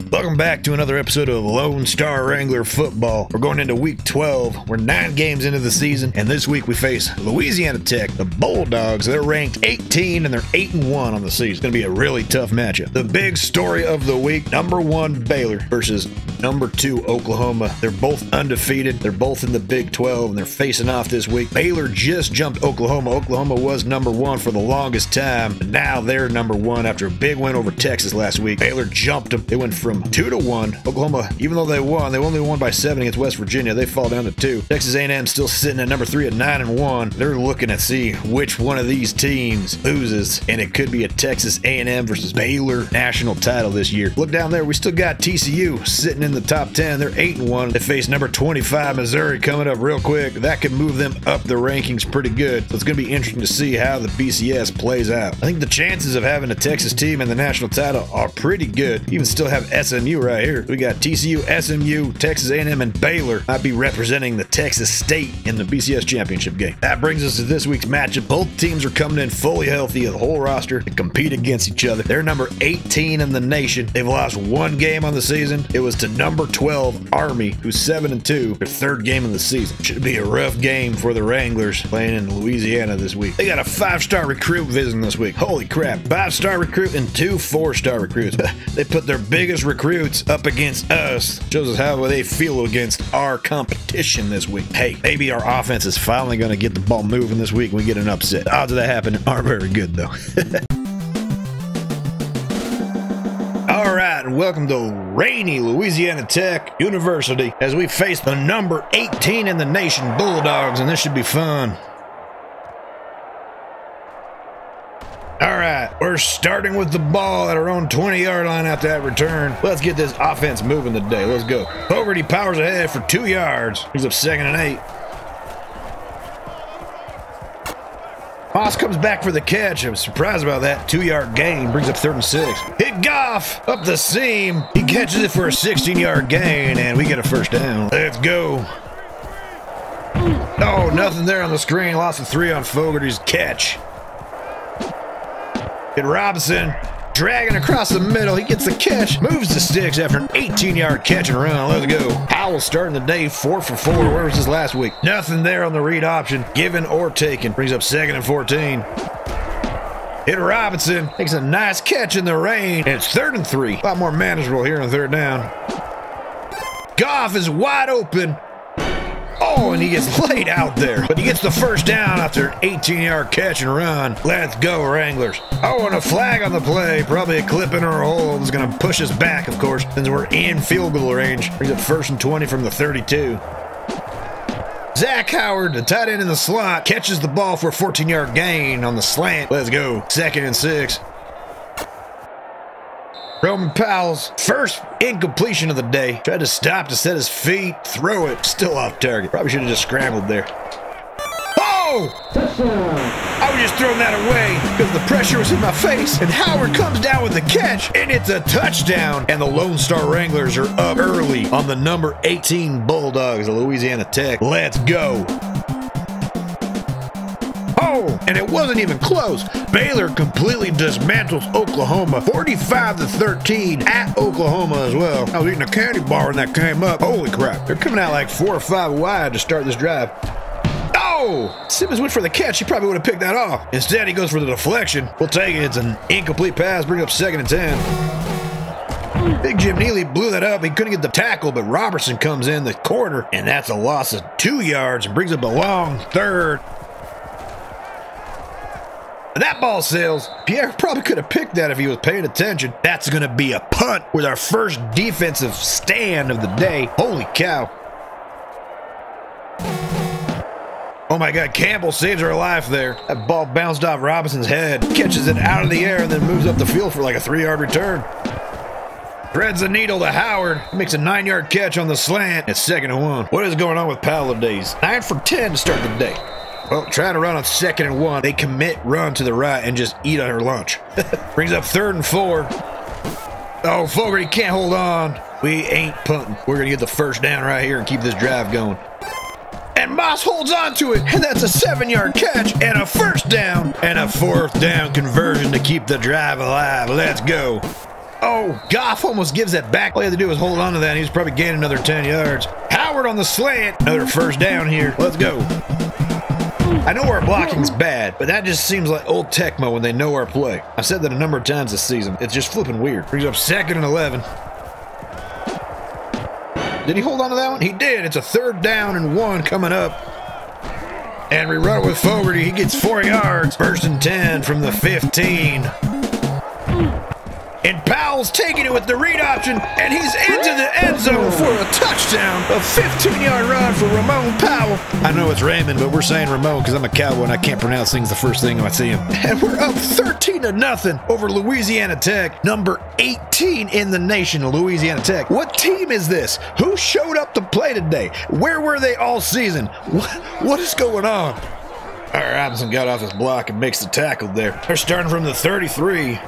Welcome back to another episode of Lone Star Wrangler football. We're going into week 12. We're 9 games into the season, and this week we face Louisiana Tech, the Bulldogs. They're ranked 18 and they're 8-1 on the season. It's going to be a really tough matchup. The big story of the week, number 1 Baylor versus number 2 Oklahoma. They're both undefeated. They're both in the Big 12, and they're facing off this week. Baylor just jumped Oklahoma. Oklahoma was number 1 for the longest time, but now they're number 1 after a big win over Texas last week. Baylor jumped them. They went from 2-1. Oklahoma, even though they only won by 7 against West Virginia. They fall down to 2. Texas A&M still sitting at number 3 at 9-1. They're looking to see which one of these teams loses, and it could be a Texas A&M versus Baylor national title this year. Look down there. We still got TCU sitting in the top 10. They're 8-1. They face number 25 Missouri coming up real quick. That could move them up the rankings pretty good. So it's going to be interesting to see how the BCS plays out. I think the chances of having a Texas team in the national title are pretty good. You even still have SMU right here. We got TCU, SMU, Texas A&M, and Baylor might be representing the Texas State in the BCS championship game. That brings us to this week's matchup. Both teams are coming in fully healthy, the whole roster, to compete against each other. They're number 18 in the nation. They've lost 1 game on the season. It was to number 12 Army, who's 7-2, their 3rd game of the season. Should be a rough game for the Wranglers playing in Louisiana this week. They got a 5-star recruit visiting this week. Holy crap. 5-star recruit and 2 4-star recruits. They put their biggest recruits up against us. Shows us how they feel against our competition this week. Hey, maybe our offense is finally going to get the ball moving this week and we get an upset. The odds of that happening aren't very good, though. All right, and welcome to rainy Louisiana Tech University as we face the number 18 in the nation Bulldogs, and this should be fun. All right, we're starting with the ball at our own 20-yard line after that return. Let's get this offense moving today. Let's go. Fogarty powers ahead for 2 yards. He's up 2nd and 8. Moss comes back for the catch. I was surprised about that. 2-yard gain. Brings up 3rd and 6. Hit Goff up the seam. He catches it for a 16-yard gain, and we get a 1st down. Let's go. Oh, nothing there on the screen. Lost of 3 on Fogarty's catch. Hit Robinson. Dragging across the middle. He gets the catch. Moves the sticks after an 18-yard catch and run. Let's go. Howell starting the day 4 for 4. Where was this last week? Nothing there on the read option. Given or taken. Brings up 2nd and 14. Hit Robinson. Makes a nice catch in the rain. And it's 3rd and 3. A lot more manageable here on 3rd down. Goff is wide open. Oh, and he gets laid out there. But he gets the 1st down after an 18-yard catch and run. Let's go, Wranglers. Oh, and a flag on the play. Probably a clip in our hole. It's going to push us back, of course, since we're in field goal range. Brings up 1st and 20 from the 32. Zach Howard, the tight end in the slot, catches the ball for a 14-yard gain on the slant. Let's go. 2nd and 6. Roman Powell's first incompletion of the day. Tried to stop to set his feet, throw it, still off target. Probably should have just scrambled there. Oh! I was just throwing that away because the pressure was in my face, and Howard comes down with the catch, and it's a touchdown. And the Lone Star Wranglers are up early on the number 18 Bulldogs of Louisiana Tech. Let's go. And it wasn't even close. Baylor completely dismantles Oklahoma 45-13 at Oklahoma as well. I was eating a candy bar when that came up. Holy crap. They're coming out like 4 or 5 wide to start this drive. Oh! Simmons went for the catch. He probably would have picked that off. Instead, he goes for the deflection. We'll take it. It's an incomplete pass. Bring up 2nd and 10. Big Jim Neely blew that up. He couldn't get the tackle, but Robertson comes in the corner, and that's a loss of 2 yards and brings up a long 3rd. That ball sails. Pierre probably could have picked that if he was paying attention. That's going to be a punt with our first defensive stand of the day. Holy cow. Oh my God, Campbell saves our life there. That ball bounced off Robinson's head, catches it out of the air, and then moves up the field for like a 3-yard return. Threads the needle to Howard. Makes a 9-yard catch on the slant. It's 2nd and 1. What is going on with Powell days? 9 for 10 to start the day. Well, trying to run on 2nd and 1. They commit run to the right and just eat on her lunch. Brings up 3rd and 4. Oh, Fogarty can't hold on. We ain't punting. We're going to get the 1st down right here and keep this drive going. And Moss holds on to it, and that's a 7-yard catch and a 1st down and a 4th down conversion to keep the drive alive. Let's go. Oh, Goff almost gives that back. All he had to do was hold on to that. He was probably gaining another 10 yards. Howard on the slant. Another first down here. Let's go. I know our blocking's bad, but that just seems like old Tecmo when they know our play. I've said that a number of times this season. It's just flipping weird. Brings up 2nd and 11. Did he hold on to that one? He did. It's a 3rd down and 1 coming up. And we run it with Fogarty. He gets 4 yards. 1st and 10 from the 15. And Powell's taking it with the read option, and he's into the end zone for a touchdown. A 15-yard run for Ramon Powell. I know it's Raymond, but we're saying Ramon because I'm a Cowboy and I can't pronounce things the first thing I see him. And we're up 13-0 over Louisiana Tech, number 18 in the nation, Louisiana Tech. What team is this? Who showed up to play today? Where were they all season? What is going on? All right, Robinson got off his block and makes the tackle there. They're starting from the 33.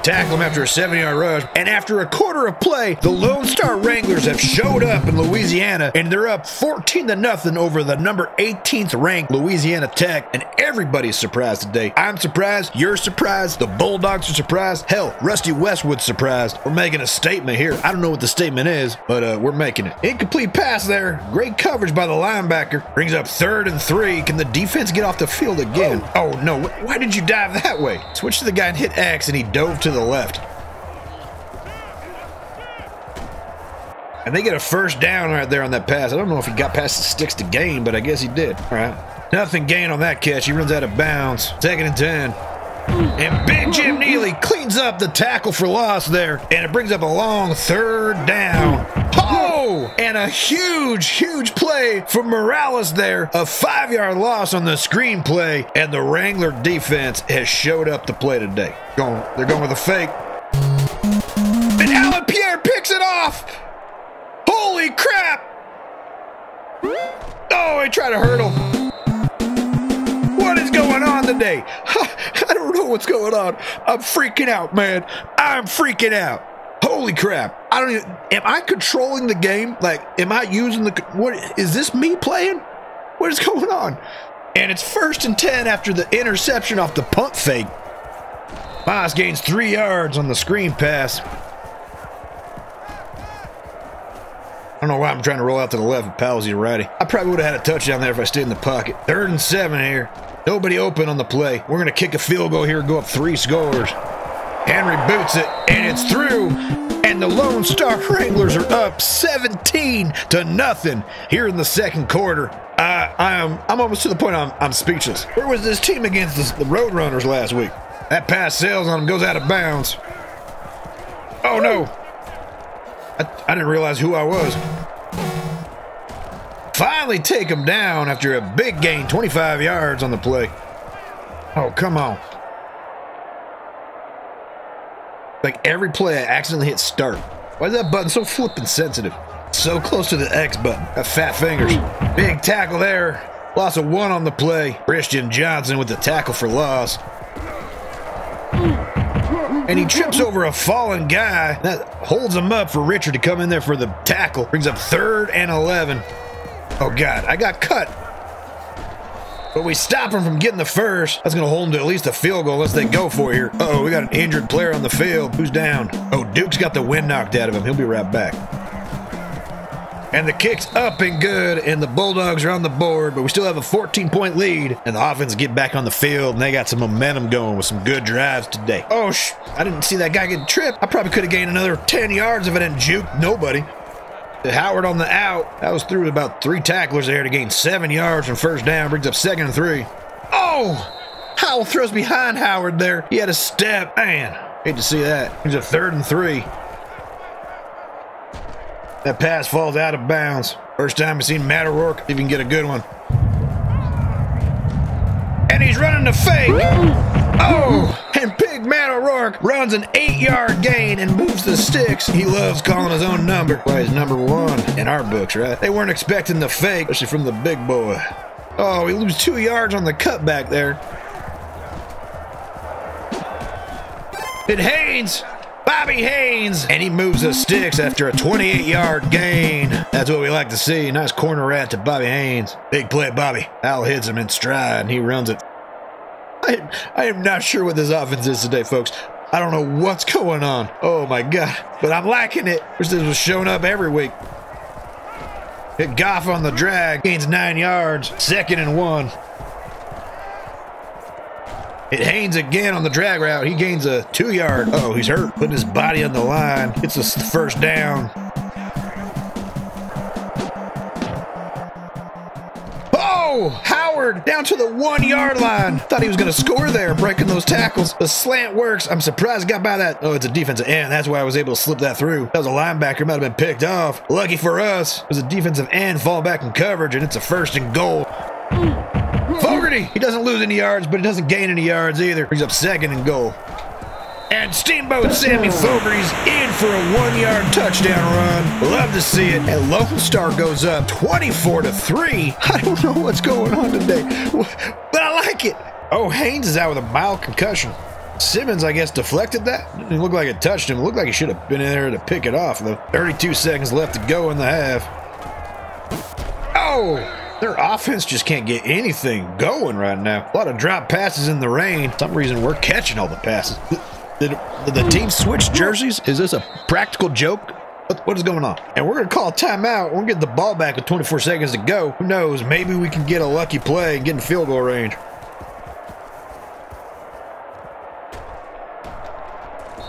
Tackle him after a 7-yard rush. And after a quarter of play, the Lone Star Wranglers have showed up in Louisiana, and they're up 14-0 over the number 18th ranked Louisiana Tech. And everybody's surprised today. I'm surprised. You're surprised. The Bulldogs are surprised. Hell, Rusty Westwood's surprised. We're making a statement here. I don't know what the statement is, but we're making it. Incomplete pass there. Great coverage by the linebacker. Brings up 3rd and 3. Can the defense get off the field again? Oh, no. Why did you dive that way? Switch to the guy and hit X, and he dove to the left. And they get a 1st down right there on that pass. I don't know if he got past the sticks to gain, but I guess he did. All right. Nothing gained on that catch. He runs out of bounds. 2nd and 10. And Big Jim Neely cleans up the tackle for loss there. And it brings up a long 3rd down. Oh! And a huge play from Morales there. A 5-yard loss on the screen play. And the Wrangler defense has showed up to play today. They're going with a fake. And Alan Pierre picks it off. Holy crap! Oh, he tried to hurdle. What is going on today? I don't know what's going on. I'm freaking out, man. I'm freaking out. Holy crap. I don't even, am I controlling the game? Like, am I using the, what, is this me playing? What is going on? And it's 1st and 10 after the interception off the punt fake. Miles gains 3 yards on the screen pass. I don't know why I'm trying to roll out to the left with Powell's righty. I probably would have had a touchdown there if I stayed in the pocket. 3rd and 7 here. Nobody open on the play. We're going to kick a field goal here and go up 3 scores. Henry boots it, and it's through. And the Lone Star Wranglers are up 17-0 here in the 2nd quarter. I'm almost to the point I'm speechless. Where was this team against the Roadrunners last week? That pass sails on him, goes out of bounds. Oh, no. I didn't realize who I was. Finally take him down after a big gain, 25 yards on the play. Oh, come on. Like every play, I accidentally hit start. Why is that button so flippin' sensitive? So close to the X button. Got fat fingers. Big tackle there. Loss of 1 on the play. Christian Johnson with the tackle for loss. And he trips over a fallen guy. That holds him up for Richard to come in there for the tackle. Brings up 3rd and 11. Oh, God, I got cut. But we stop him from getting the first. That's going to hold him to at least a field goal unless they go for it here. Uh-oh, we got an injured player on the field. Who's down? Oh, Duke's got the wind knocked out of him. He'll be right back. And the kick's up and good, and the Bulldogs are on the board, but we still have a 14-point lead, and the offense get back on the field, and they got some momentum going with some good drives today. Oh, I didn't see that guy get tripped. I probably could have gained another 10 yards if I didn't juke nobody. Howard on the out. That was through about 3 tacklers there to gain 7 yards from 1st down. Brings up 2nd and 3. Oh! Howell throws behind Howard there. He had a step. Man, hate to see that. Brings up 3rd and 3. That pass falls out of bounds. First time we've seen Matt O'Rourke even get a good one. And he's running the fake. Oh! And big Matt O'Rourke runs an 8-yard gain and moves the sticks. He loves calling his own number. Why, he's number 1 in our books, right? They weren't expecting the fake, especially from the big boy. Oh, he loses 2 yards on the cutback there. And Haynes, Bobby Haynes, and he moves the sticks after a 28-yard gain. That's what we like to see. Nice corner rat to Bobby Haynes. Big play, Bobby. Al hits him in stride, and he runs it. I am not sure what this offense is today, folks. I don't know what's going on. Oh my God. But I'm liking it. This was showing up every week. Hit Goff on the drag. Gains 9 yards. 2nd and 1. Hit Haynes again on the drag route. He gains a 2-yard. Oh, he's hurt. Putting his body on the line. Gets us the first down. Oh, Howard down to the 1-yard line. Thought he was going to score there, breaking those tackles. The slant works. I'm surprised he got by that. Oh, it's a defensive end. That's why I was able to slip that through. That was a linebacker. Might have been picked off. Lucky for us, it was a defensive end fall back in coverage, and it's a 1st and goal. Fogarty, he doesn't lose any yards, but he doesn't gain any yards either. He's up 2nd and goal. And Steamboat Sammy Fogarty's in for a 1-yard touchdown run. Love to see it. And Lone Star goes up 24-3. I don't know what's going on today, but I like it. Oh, Haynes is out with a mild concussion. Simmons, I guess, deflected that. It didn't look like it touched him. It looked like he should have been in there to pick it off, though. 32 seconds left to go in the half. Oh! Their offense just can't get anything going right now. A lot of drop passes in the rain. For some reason, we're catching all the passes. Did the team switch jerseys? Is this a practical joke? What is going on? And we're going to call a timeout. We're going to get the ball back with 24 seconds to go. Who knows? Maybe we can get a lucky play and get in field goal range.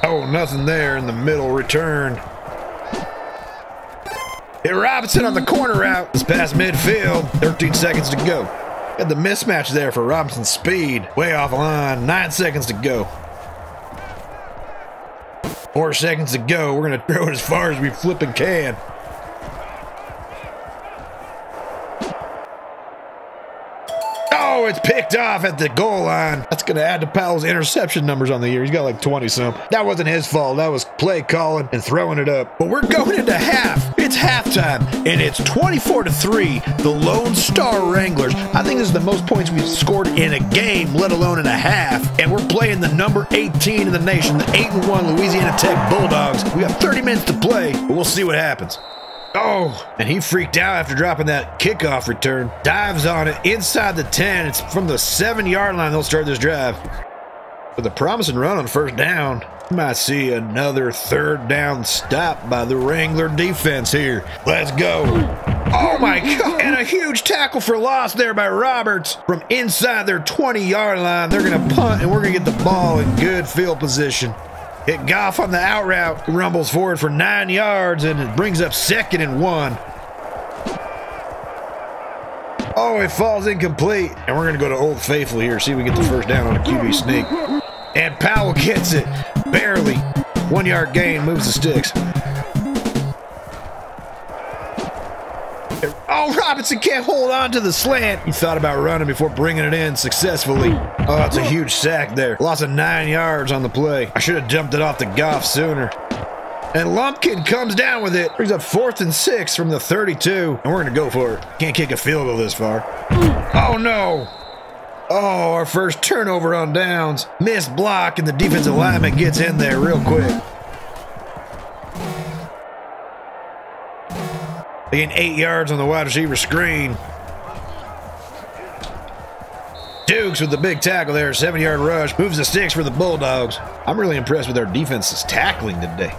Oh, nothing there in the middle return. Hit Robinson on the corner route. It's past midfield. 13 seconds to go. Got the mismatch there for Robinson's speed. Way off line. 9 seconds to go. 4 seconds to go. We're going to throw it as far as we flipping can. Oh, it's picked off at the goal line. That's going to add to Powell's interception numbers on the year. He's got like 20-some. That wasn't his fault. That was play calling and throwing it up. But we're going into half. It's halftime, and it's 24-3, the Lone Star Wranglers. I think this is the most points we've scored in a game, let alone in a half. And we're playing the number 18 in the nation, the 8-1 Louisiana Tech Bulldogs. We got 30 minutes to play, but we'll see what happens. Oh, and he freaked out after dropping that kickoff return. Dives on it inside the 10. It's from the 7-yard line they'll start this drive. With a promising run on 1st down. You might see another 3rd down stop by the Wrangler defense here. Let's go. Oh my God. And a huge tackle for loss there by Roberts from inside their 20-yard line. They're going to punt, and we're going to get the ball in good field position. Hit Goff on the out route. He rumbles forward for 9 yards, and it brings up 2nd and 1. Oh, it falls incomplete. And we're going to go to Old Faithful here, see if we get the 1st down on a QB sneak. And Powell gets it. Barely. 1-yard gain, moves the sticks. Oh, Robinson can't hold on to the slant. He thought about running before bringing it in successfully. Oh, that's a huge sack there. Loss of 9 yards on the play. I should have jumped it off to Goff sooner. And Lumpkin comes down with it. Brings up 4th and 6 from the 32. And we're going to go for it. Can't kick a field goal this far. Oh, no. Oh, our first turnover on downs. Missed block, and the defensive lineman gets in there real quick. They gain 8 yards on the wide receiver screen. Dukes with the big tackle there, 7-yard rush. Moves the sticks for the Bulldogs. I'm really impressed with our defense's tackling today.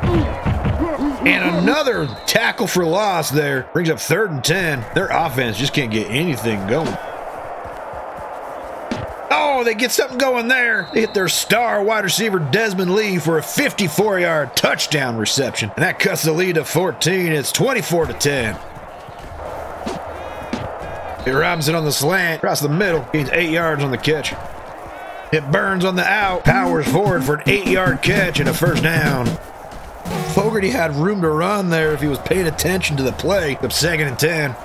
And another tackle for loss there. Brings up 3rd and 10. Their offense just can't get anything going. Oh, they get something going there. They hit their star wide receiver Desmond Lee for a 54-yard touchdown reception. And that cuts the lead to 14. It's 24-10. Hit Robinson on the slant, across the middle, gains 8 yards on the catch. Hit Burns on the out, powers forward for an 8-yard catch and a 1st down. Fogarty had room to run there if he was paying attention to the play. Up 2nd and 10.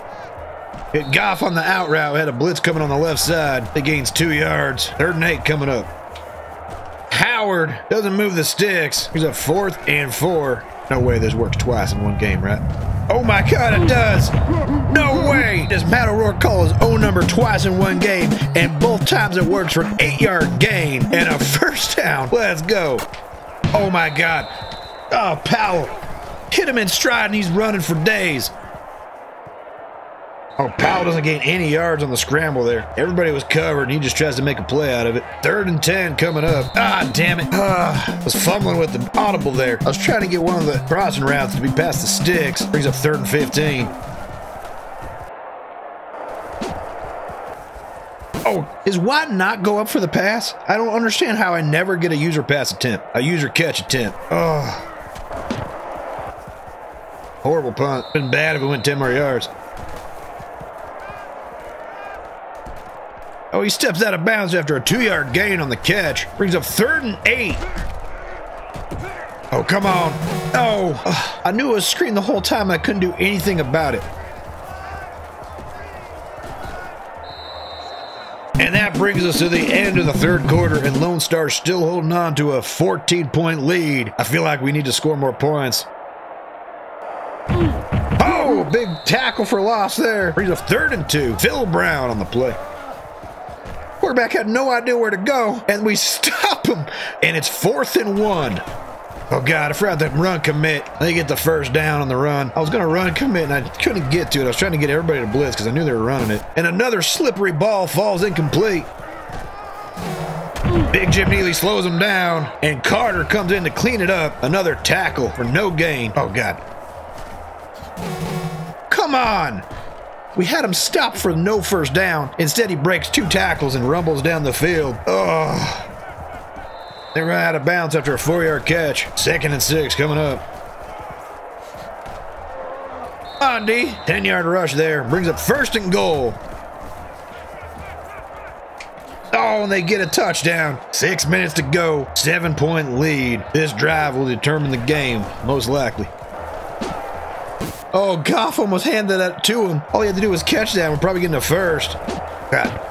Hit Goff on the out route, had a blitz coming on the left side. It gains 2 yards. 3rd and 8 coming up. Howard doesn't move the sticks. He's up 4th and 4. No way this works twice in one game, right? Oh my God, it does. No way. Does Matt O'Rourke call his own number twice in one game, and both times it works for an 8-yard gain and a 1st down. Let's go. Oh my God. Oh, Powell hit him in stride, and he's running for days. Oh, Powell doesn't gain any yards on the scramble there. Everybody was covered, and he just tries to make a play out of it. 3rd and 10 coming up. Ah, damn it. I was fumbling with the audible there. I was trying to get one of the crossing routes to be past the sticks. Brings up 3rd and 15. Oh, is Watt not go up for the pass? I don't understand how I never get a user pass attempt. A user catch attempt. Oh. Horrible punt. Been bad if it went 10 more yards. Oh, he steps out of bounds after a 2-yard gain on the catch. Brings up 3rd and 8. Oh, come on. Oh, I knew it was screened the whole time. I couldn't do anything about it. And that brings us to the end of the 3rd quarter, and Lone Star still holding on to a 14-point lead. I feel like we need to score more points. Oh, big tackle for loss there. Brings up 3rd and 2. Phil Brown on the play. Quarterback had no idea where to go, and we stop him, and it's 4th and 1. Oh, God, I forgot that run commit. They get the first down on the run. I was going to run commit, and I couldn't get to it. I was trying to get everybody to blitz because I knew they were running it. And another slippery ball falls incomplete. Big Jim Neely slows him down, and Carter comes in to clean it up. Another tackle for no gain. Oh, God. Come on. We had him stop for no first down. Instead, he breaks 2 tackles and rumbles down the field. Oh. They ran out of bounds after a 4-yard catch. 2nd and 6 coming up. Andy, 10-yard rush there. Brings up 1st and goal. Oh, and they get a touchdown. 6 minutes to go. 7-point lead. This drive will determine the game, most likely. Oh, Goff almost handed that to him. All he had to do was catch that. We're probably getting a first. God.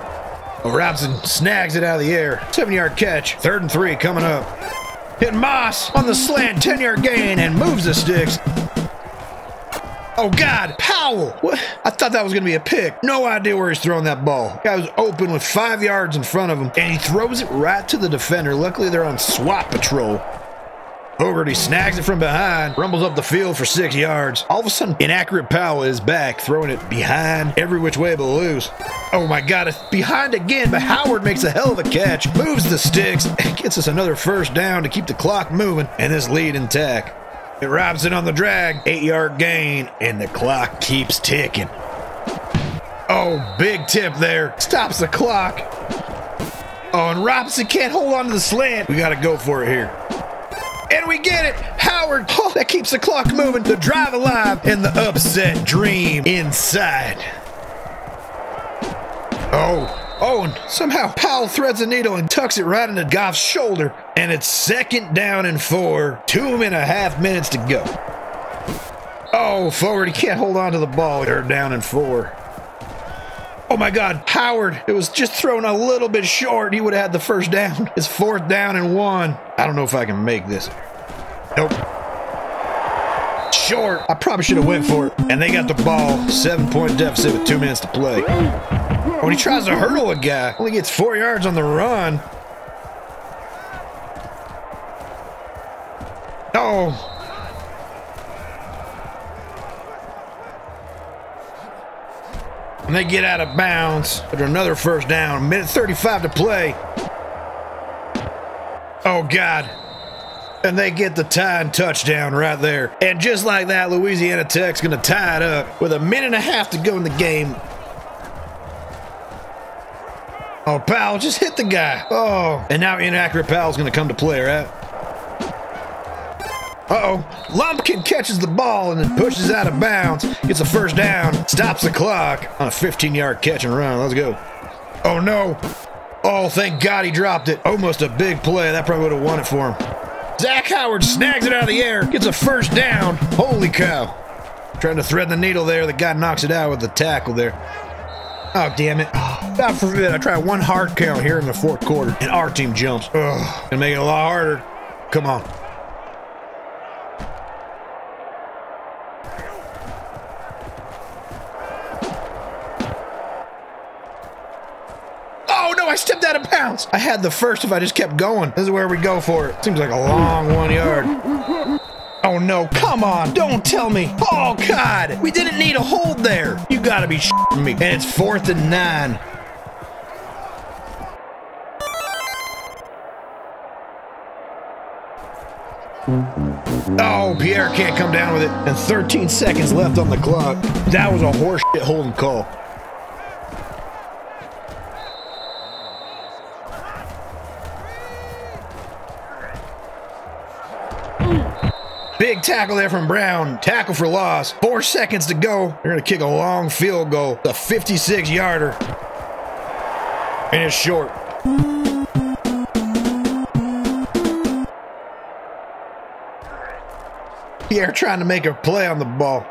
Oh, Robson snags it out of the air. 7-yard catch. 3rd and 3 coming up. Hit Moss on the slant. 10-yard gain and moves the sticks. Oh, God. Powell. What? I thought that was going to be a pick. No idea where he's throwing that ball. Guy was open with 5 yards in front of him, and he throws it right to the defender. Luckily, they're on SWAT patrol. Fogarty snags it from behind, rumbles up the field for 6 yards. All of a sudden, inaccurate Powell is back, throwing it behind every which way but loose. Oh my God, it's behind again, but Howard makes a hell of a catch, moves the sticks, and gets us another first down to keep the clock moving and this lead intact. It Robson on the drag, 8-yard gain, and the clock keeps ticking. Oh, big tip there, stops the clock. Oh, and Robson can't hold on to the slant. We got to go for it here. And we get it. Howard, oh, that keeps the clock moving. The drive alive and the upset dream inside. Oh, and somehow Powell threads the needle and tucks it right into Goff's shoulder. And it's 2nd down and 4. 2.5 minutes to go. Oh, Fogarty can't hold on to the ball. They're down and 4. Oh my God, Howard, it was just thrown a little bit short. He would have had the first down. It's 4th down and 1. I don't know if I can make this. Nope. Short. I probably should have went for it. And they got the ball. 7-point deficit with 2 minutes to play. When he tries to hurdle a guy, only gets 4 yards on the run. Oh. And they get out of bounds after another first down. 1:35 to play. Oh, God. And they get the tying touchdown right there. And just like that, Louisiana Tech's going to tie it up with 1.5 minutes to go in the game. Oh, Powell just hit the guy. Oh, and now inaccurate Powell's going to come to play, right? Uh-oh. Lumpkin catches the ball and then pushes out of bounds. Gets a first down. Stops the clock on a 15-yard catch and run. Let's go. Oh, no. Oh, thank God he dropped it. Almost a big play. That probably would have won it for him. Zach Howard snags it out of the air. Gets a first down. Holy cow. Trying to thread the needle there. The guy knocks it out with the tackle there. Oh, damn it. God forbid I try one hard count here in the 4th quarter and our team jumps. Ugh. Gonna make it a lot harder. Come on. Oh, no, I stepped out of bounds. I had the first if I just kept going. This is where we go for it. Seems like a long 1 yard. Oh, Oh no, come on, don't tell me. Oh God, we didn't need a hold there. You gotta be shitting me. And it's 4th and 9. Oh, Pierre can't come down with it. And 13 seconds left on the clock. That was a horseshit holding call. Big tackle there from Brown. Tackle for loss. 4 seconds to go. They're going to kick a long field goal. A 56-yarder. And it's short. Pierre trying to make a play on the ball.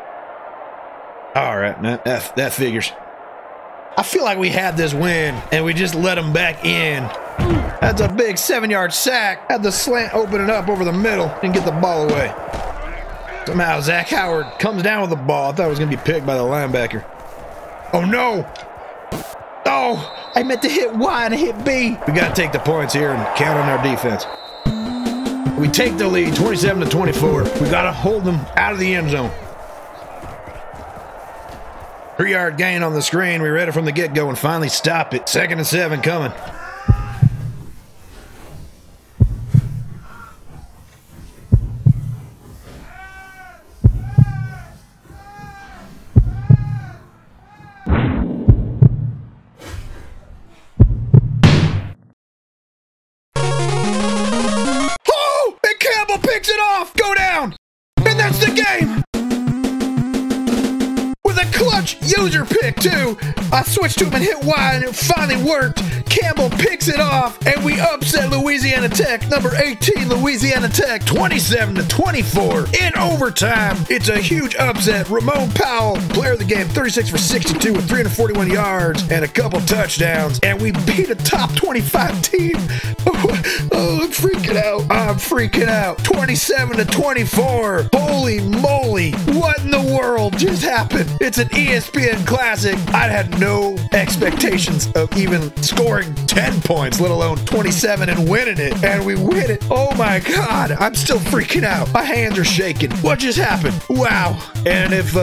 All right, that figures. I feel like we had this win, and we just let them back in. That's a big 7-yard sack. Had the slant open it up over the middle and get the ball away. Somehow Zach Howard comes down with the ball. I thought it was going to be picked by the linebacker. Oh, no. Oh, I meant to hit Y and I hit B. We got to take the points here and count on our defense. We take the lead, 27-24. We got to hold them out of the end zone. 3-yard gain on the screen. We read it from the get-go and finally stop it. 2nd and 7 coming. Picks it off, go down, and that's the game. With a clutch user pick too. I switched to him and hit Y and it finally worked. Campbell picks it off and we upset Louisiana Tech. Number 18 Louisiana Tech 27-24 in overtime. It's a huge upset. Ramon Powell, player of the game, 36 for 62 with 341 yards and a couple touchdowns, and we beat a top 25 team. Oh, I'm freaking out. I'm freaking out. 27-24. Holy moly. What in the world just happened? It's an ESPN classic. I had no expectations of even scoring 10 points, let alone 27 and winning it. And we win it. Oh my God. I'm still freaking out. My hands are shaking. What just happened? Wow. And if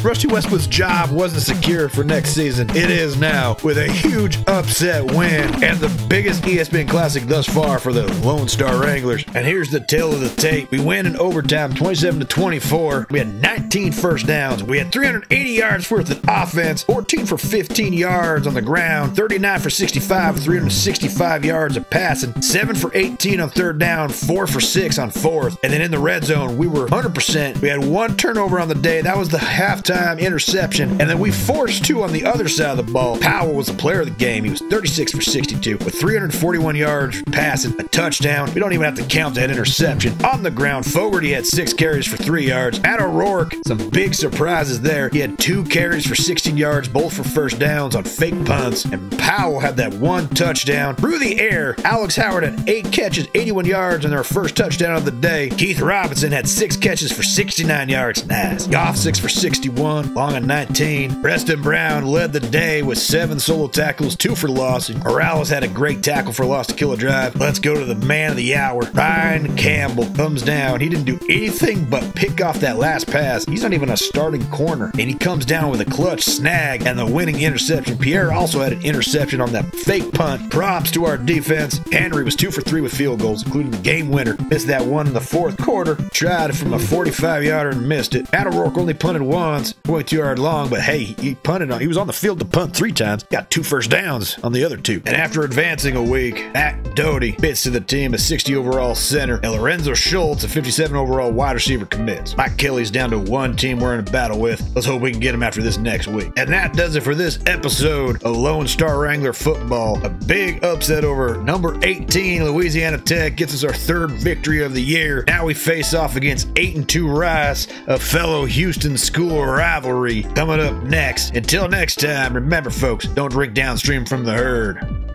Rusty Westwood's job wasn't secure for next season, it is now with a huge upset win and the biggest ESPN classic thus far for the Lone Star Wranglers. And here's the tale of the tape. We win in overtime 27-24. We had 19 first downs. We had 380 yards worth of offense, 14 for 15 yards on the ground, 39 for 65, 365 yards of passing, 7 for 18 on 3rd down, 4 for 6 on 4th. And then in the red zone, we were 100%. We had 1 turnover on the day. That was the halftime interception. And then we forced 2 on the other side of the ball. Powell was the player of the game. He was 36 for 62 with 341 yards passing, a touchdown. We don't even have to count that interception. On the ground, Fogarty had 6 carries for 3 yards. At O'Rourke, some big surprises there. He had 2 carries for 16 yards, both for first downs on fake punts. And Powell had that 1 touchdown through the air. Alex Howard had 8 catches, 81 yards, and their first touchdown of the day. Keith Robinson had 6 catches for 69 yards. Nice. Goff 6 for 61, Long at 19. Preston Brown led the day with 7 solo tackles, 2 for loss. And Morales had a great tackle for loss to kill a drive. Let's go to the man of the hour. Ryan Campbell comes down. He didn't do anything but pick off that last pass. He's not even a starting corner. And he comes down with a clutch snag and the winning interception. Pierre also had an interception on that fake punt. Props to our defense. Henry was 2 for 3 with field goals, including the game winner. Missed that one in the 4th quarter. Tried it from a 45-yarder and missed it. At O'Rourke only punted once, 22-yard long, but hey, he punted on. He was on the field to punt 3 times. Got 2 first downs on the other 2. And after advancing a week, Matt Doty fits to the team, a 60 overall center, and Lorenzo Schultz, a 57 overall wide receiver, commits. Mike Kelly's down to 1 team we're in a battle with. Let's hope we can get him after this next week. And that does it for this episode of Lone Star Wrangler football. A big upset over number 18 Louisiana Tech gets us our 3rd victory of the year. Now we face off against 8-2 Rice, a fellow Houston school rivalry, coming up next. Until next time, remember folks, don't drink downstream from the herd.